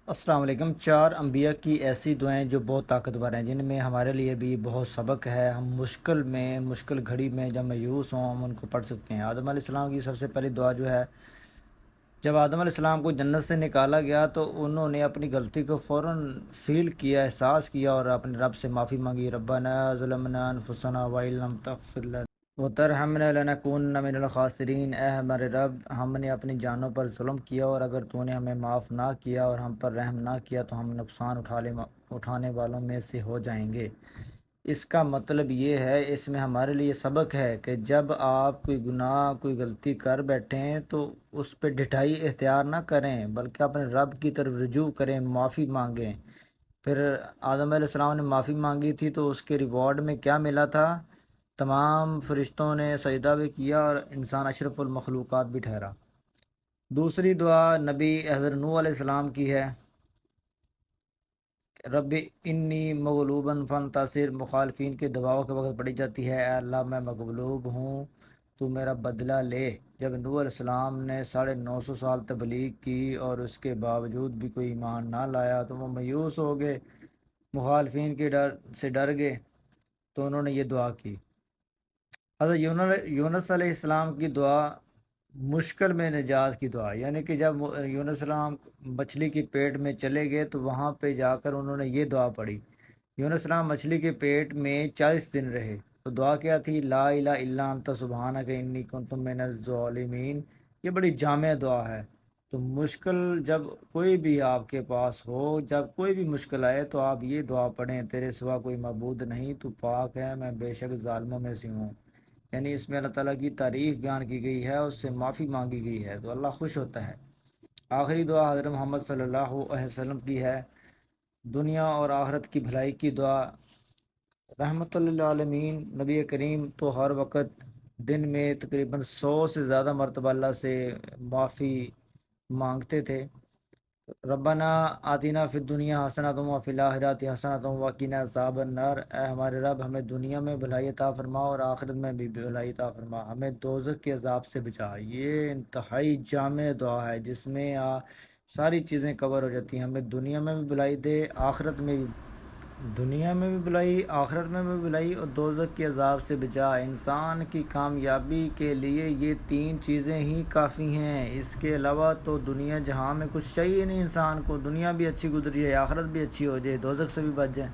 السلام علیکم۔ چار انبیاء کی ایسی دعائیں جو بہت طاقتور ہیں، جن میں ہمارے لیے بھی بہت سبق ہے۔ ہم مشکل گھڑی میں جب مایوس ہوں ہم ان کو پڑھ سکتے ہیں۔ آدم علیہ السلام کی سب سے پہلی دعا جو ہے، جب آدم علیہ السلام کو جنت سے نکالا گیا تو انہوں نے اپنی غلطی کو فوراً فیل کیا، احساس کیا اور اپنے رب سے معافی مانگی۔ ربنا ظلمنا انفسنا وإن لم تغفر لنا وترحمنا لنکونن من الخاسرین۔ اے ہمارے رب، ہم نے اپنی جانوں پر ظلم کیا اور اگر تو نے ہمیں معاف نہ کیا اور ہم پر رحم نہ کیا تو ہم نقصان اٹھانے والوں میں سے ہو جائیں گے۔ اس کا مطلب یہ ہے، اس میں ہمارے لیے سبق ہے کہ جب آپ کوئی گناہ کوئی غلطی کر بیٹھیں تو اس پہ ڈھٹائی اختیار نہ کریں، بلکہ اپنے رب کی طرف رجوع کریں، معافی مانگیں۔ پھر آدم علیہ السلام نے معافی مانگی تھی تو اس کے ریوارڈ میں کیا ملا تھا؟ تمام فرشتوں نے سجدہ بھی کیا اور انسان اشرف المخلوقات بھی ٹھہرا۔ دوسری دعا نبی حضرت نوح علیہ السلام کی ہے، رب انی مغلوباً فانتصر۔ مخالفین کے دباؤ کے وقت پڑھی جاتی ہے، اے اللہ میں مغلوب ہوں، تو میرا بدلہ لے۔ جب نوح علیہ السلام نے 950 سال تبلیغ کی اور اس کے باوجود بھی کوئی ایمان نہ لایا تو وہ مایوس ہو گئے، مخالفین کے ڈر سے ڈر گئے، تو انہوں نے یہ دعا کی۔ حضرت یونس علیہ السلام کی دعا مشکل میں نجات کی دعا، یعنی کہ جب یونس علیہ السلام مچھلی کی پیٹ میں چلے گئے تو وہاں پہ جا کر انہوں نے یہ دعا پڑھی۔ یونس علیہ السلام مچھلی کے پیٹ میں 40 دن رہے تو دعا کیا تھی؟ لا الہ الا انت سبحانک انی کنت من الظالمین۔ یہ بڑی جامع دعا ہے۔ تو مشکل جب کوئی بھی آپ کے پاس ہو، جب کوئی بھی مشکل آئے تو آپ یہ دعا پڑھیں، تیرے سوا کوئی معبود نہیں، تو پاک ہے، میں بے شک ظالموں میں سے ہوں۔ یعنی اس میں اللہ تعالیٰ کی تعریف بیان کی گئی ہے، اس سے معافی مانگی گئی ہے تو اللہ خوش ہوتا ہے۔ آخری دعا حضرت محمد صلی اللہ علیہ وسلم کی ہے، دنیا اور آخرت کی بھلائی کی دعا۔ رحمت للعالمین نبی کریم تو ہر وقت دن میں تقریباً 100 سے زیادہ مرتبہ اللہ سے معافی مانگتے تھے۔ ربنا آتینا فی الدنیا حسنۃ وفی الآخرۃ حسنۃ وقنا عذاب النار۔ اے ہمارے رب، ہمیں دنیا میں بھلائی عطا فرما اور آخرت میں بھی بھلائی عطا فرما، ہمیں دوزخ کے عذاب سے بچا۔ یہ انتہائی جامع دعا ہے جس میں ساری چیزیں کور ہو جاتی ہیں۔ ہمیں دنیا میں بھی بھلائی دے، دنیا میں بھی بھلائی، آخرت میں بھی بھلائی اور دوزخ کے عذاب سے بچا۔ انسان کی کامیابی کے لیے یہ 3 چیزیں ہی کافی ہیں، اس کے علاوہ تو دنیا جہاں میں کچھ چاہیے نہیں۔ انسان کو دنیا بھی اچھی گزر جائے، آخرت بھی اچھی ہو جائے، دوزخ سے بھی بچ جائے۔